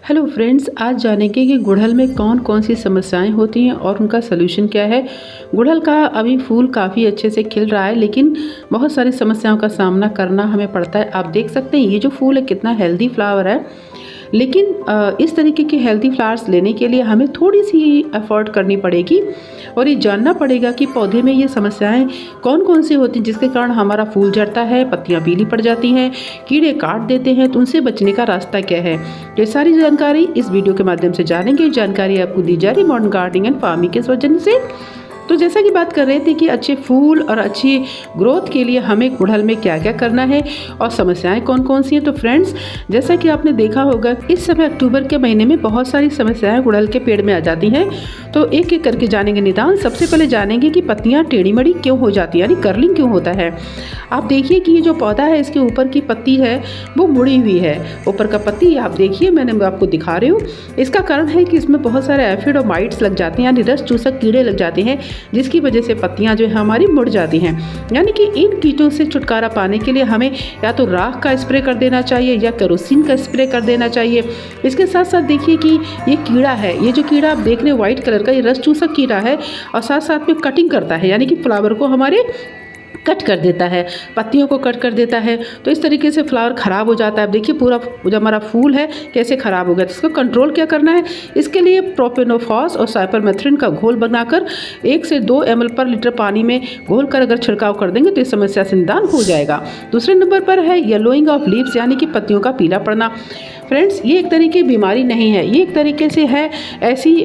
Hello friends, आज जानेंगे कि गुड़हल में कौन कौन सी समस्याएं होती हैं और उनका सलूशन क्या है। गुड़हल का अभी फूल काफ़ी अच्छे से खिल रहा है, लेकिन बहुत सारी समस्याओं का सामना करना हमें पड़ता है। आप देख सकते हैं ये जो फूल है कितना हेल्दी फ्लावर है, लेकिन इस तरीके के हेल्दी फ्लावर्स लेने के लिए हमें थोड़ी सी एफर्ट करनी पड़ेगी और ये जानना पड़ेगा कि पौधे में ये समस्याएं कौन कौन सी होती हैं जिसके कारण हमारा फूल झड़ता है, पत्तियां पीली पड़ जाती हैं, कीड़े काट देते हैं, तो उनसे बचने का रास्ता क्या है। ये सारी जानकारी इस वीडियो के माध्यम से जानेंगे। जानकारी आपको दी जा रही मॉडर्न गार्डनिंग एंड फार्मिंग के वजह से। तो जैसा कि बात कर रहे थे कि अच्छे फूल और अच्छी ग्रोथ के लिए हमें गुड़हल में क्या क्या करना है और समस्याएं कौन कौन सी हैं। तो फ्रेंड्स, जैसा कि आपने देखा होगा इस समय अक्टूबर के महीने में बहुत सारी समस्याएं गुड़हल के पेड़ में आ जाती हैं। तो एक एक करके जानेंगे निदान। सबसे पहले जानेंगे कि पत्तियां टेढ़ी मेढ़ी क्यों हो जाती है, यानी कर्लिंग क्यों होता है। आप देखिए कि ये जो पौधा है इसके ऊपर की पत्ती है वो मुड़ी हुई है। ऊपर का पत्ती आप देखिए, मैंने आपको दिखा रही हूँ। इसका कारण है कि इसमें बहुत सारे एफिड और माइट्स लग जाते हैं, यानी रस चूसक कीड़े लग जाते हैं, जिसकी वजह से पत्तियां जो है हमारी मुड़ जाती हैं। यानी कि इन कीटों से छुटकारा पाने के लिए हमें या तो राख का स्प्रे कर देना चाहिए या केरोसिन का स्प्रे कर देना चाहिए। इसके साथ साथ देखिए कि ये कीड़ा है, ये जो कीड़ा आप देख रहे हैं व्हाइट कलर का, ये रस चूसक कीड़ा है और साथ साथ में कटिंग करता है, यानी कि फ्लावर को हमारे कट कर देता है, पत्तियों को कट कर देता है। तो इस तरीके से फ्लावर ख़राब हो जाता है। अब देखिए पूरा जो हमारा फूल है कैसे ख़राब हो गया। तो इसको कंट्रोल क्या करना है, इसके लिए प्रोपेनोफॉस और साइपरमेथ्रिन का घोल बनाकर 1 से 2 ml पर लीटर पानी में घोल कर अगर छिड़काव कर देंगे तो इस समस्या से निदान हो जाएगा। दूसरे नंबर पर है येलोइंग ऑफ लीव्स, यानी कि पत्तियों का पीला पड़ना। फ्रेंड्स, ये एक तरीके की बीमारी नहीं है, ये एक तरीके से है ऐसी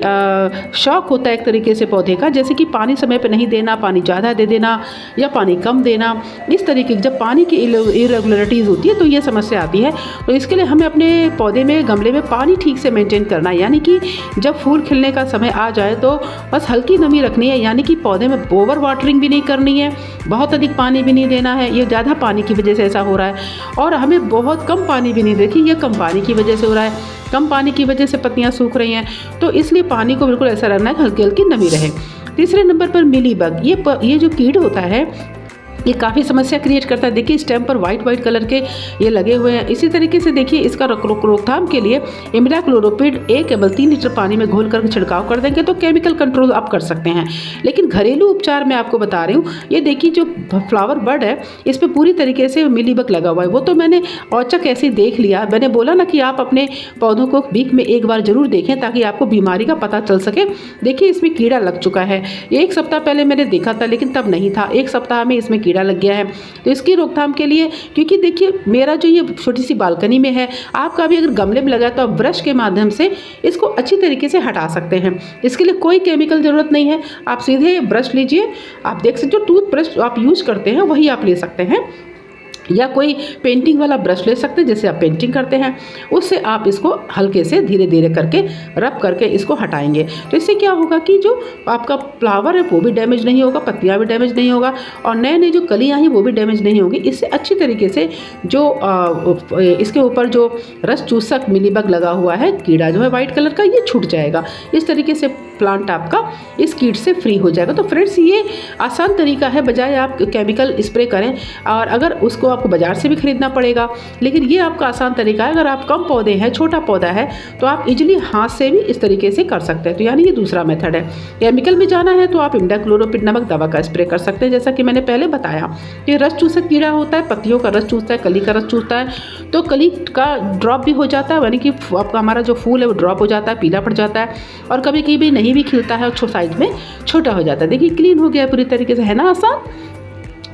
शौक होता है एक तरीके से पौधे का, जैसे कि पानी समय पर नहीं देना, पानी ज़्यादा दे देना या पानी कम देना। इस तरीके की जब पानी की इरेगुलरिटीज़ होती है तो ये समस्या आती है। तो इसके लिए हमें अपने पौधे में गमले में पानी ठीक से मेंटेन करना है, यानी कि जब फूल खिलने का समय आ जाए तो बस हल्की नमी रखनी है, यानी कि पौधे में ओवर वाटरिंग भी नहीं करनी है, बहुत अधिक पानी भी नहीं देना है। ये ज़्यादा पानी की वजह से ऐसा हो रहा है। और हमें बहुत कम पानी भी नहीं, देखिए ये कम पानी की वजह से हो रहा है, कम पानी की वजह से पत्तियां सूख रही हैं। तो इसलिए पानी को बिल्कुल ऐसा रखना है हल्की हल्की नमी रहे। तीसरे नंबर पर मिलीबग, ये जो कीट होता है ये काफ़ी समस्या क्रिएट करता है। देखिए स्टेम पर वाइट कलर के ये लगे हुए हैं। इसी तरीके से देखिए इसका रोकथाम के लिए इमिडाक्लोरोपिड 1 ml 3 लीटर पानी में घोल कर छिड़काव कर देंगे तो केमिकल कंट्रोल आप कर सकते हैं। लेकिन घरेलू उपचार मैं आपको बता रही हूँ, ये देखिए जो फ्लावर बड है इस पर पूरी तरीके से मिलीबग लगा हुआ है। वो तो मैंने औचक ऐसे देख लिया, मैंने बोला ना कि आप अपने पौधों को वीक में एक बार जरूर देखें ताकि आपको बीमारी का पता चल सके। देखिए इसमें कीड़ा लग चुका है, 1 सप्ताह पहले मैंने देखा था लेकिन तब नहीं था, 1 सप्ताह में इसमें कीड़ा लग गया है। तो इसकी रोकथाम के लिए, क्योंकि देखिए मेरा जो ये छोटी सी बालकनी में है, आपका भी अगर गमले में लगा है तो आप ब्रश के माध्यम से इसको अच्छी तरीके से हटा सकते हैं। इसके लिए कोई केमिकल ज़रूरत नहीं है, आप सीधे ब्रश लीजिए, आप देख सकते हो टूथ ब्रश आप यूज़ करते हैं वही आप ले सकते हैं, या कोई पेंटिंग वाला ब्रश ले सकते हैं जैसे आप पेंटिंग करते हैं, उससे आप इसको हल्के से धीरे धीरे करके रब करके इसको हटाएंगे। तो इससे क्या होगा कि जो आपका फ्लावर है वो भी डैमेज नहीं होगा, पत्तियां भी डैमेज नहीं होगा और नए नए जो कलियां हैं वो भी डैमेज नहीं होगी। इससे अच्छी तरीके से जो इसके ऊपर जो रस चूसक मिलीबग लगा हुआ है कीड़ा जो है वाइट कलर का, ये छूट जाएगा। इस तरीके से प्लांट आपका इस कीट से फ्री हो जाएगा। तो फ्रेंड्स, ये आसान तरीका है, बजाय आप केमिकल स्प्रे करें और अगर उसको आपको बाजार से भी खरीदना पड़ेगा, लेकिन ये आपका आसान तरीका है। अगर आप कम पौधे हैं, छोटा पौधा है, तो आप इजीली हाथ से भी इस तरीके से कर सकते हैं। तो यानी ये दूसरा मेथड है। केमिकल में जाना है तो आप इमिडाक्लोरोपिड नामक दवा का स्प्रे कर सकते हैं, जैसा कि मैंने पहले बताया। ये रस चूसक कीड़ा होता है, पत्तियों का रस चूसता है, कली का रस चूसता है, तो कली का ड्रॉप भी हो जाता है, यानी कि आपका हमारा जो फूल है वो ड्रॉप हो जाता है, पीला पड़ जाता है और कभी कभी नहीं भी खिलता है और साइज में छोटा हो जाता है। देखिए क्लीन हो गया पूरी तरीके से, है ना आसान।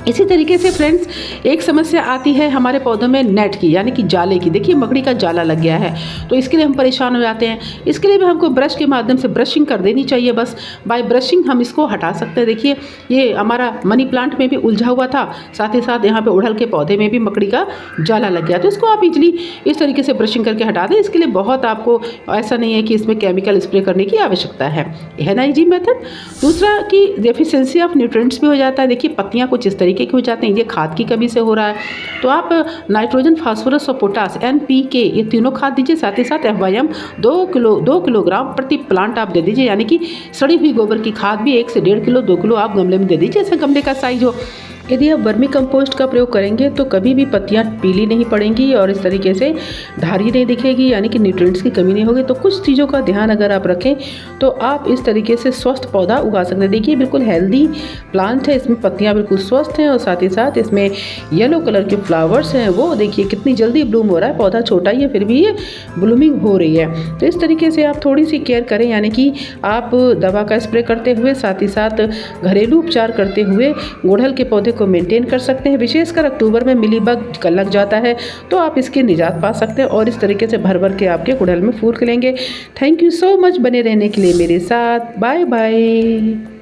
इसी तरीके से फ्रेंड्स, एक समस्या आती है हमारे पौधों में नेट की, यानी कि जाले की। देखिए मकड़ी का जाला लग गया है, तो इसके लिए हम परेशान हो जाते हैं। इसके लिए भी हमको ब्रश के माध्यम से ब्रशिंग कर देनी चाहिए, बस बाय ब्रशिंग हम इसको हटा सकते हैं। देखिए ये हमारा मनी प्लांट में भी उलझा हुआ था, साथ ही साथ यहाँ पे उड़हल के पौधे में भी मकड़ी का जाला लग गया, तो इसको आप इजली इस तरीके से ब्रशिंग करके हटा दें। इसके लिए बहुत आपको ऐसा नहीं है कि इसमें केमिकल स्प्रे करने की आवश्यकता है ना इजी मेथड। दूसरा कि डेफिशिएंसी ऑफ न्यूट्रिएंट्स भी हो जाता है। देखिए पत्तियाँ कुछ इस तरीके के हो जाते हैं, ये खाद की कमी से हो रहा है, तो आप नाइट्रोजन, फास्फोरस और पोटास NPK ये तीनों खाद दीजिए। साथ ही साथ FYM 2 किलोग्राम प्रति प्लांट आप दे दीजिए, यानी कि सड़ी हुई गोबर की खाद भी 1 से 1.5 किलो 2 किलो आप गमले में दे दीजिए, ऐसा गमले का साइज हो। यदि आप वर्मी कंपोस्ट का प्रयोग करेंगे तो कभी भी पत्तियां पीली नहीं पड़ेंगी और इस तरीके से धारी नहीं दिखेगी, यानी कि न्यूट्रिएंट्स की कमी नहीं होगी। तो कुछ चीज़ों का ध्यान अगर आप रखें तो आप इस तरीके से स्वस्थ पौधा उगा सकते हैं। देखिए बिल्कुल हेल्दी प्लांट है, इसमें पत्तियां बिल्कुल स्वस्थ हैं और साथ ही साथ इसमें येलो कलर के फ्लावर्स हैं। वो देखिए कितनी जल्दी ब्लूम हो रहा है, पौधा छोटा ही है फिर भी ये ब्लूमिंग हो रही है। तो इस तरीके से आप थोड़ी सी केयर करें, यानी कि आप दवा का स्प्रे करते हुए साथ ही साथ घरेलू उपचार करते हुए गुड़हल के पौधे को मेंटेन कर सकते हैं। विशेषकर अक्टूबर में मिलीबग का लग जाता है तो आप इसके निजात पा सकते हैं और इस तरीके से भर भर के आपके गुड़हल में फूल खिलेंगे। थैंक यू सो मच बने रहने के लिए मेरे साथ। Bye bye.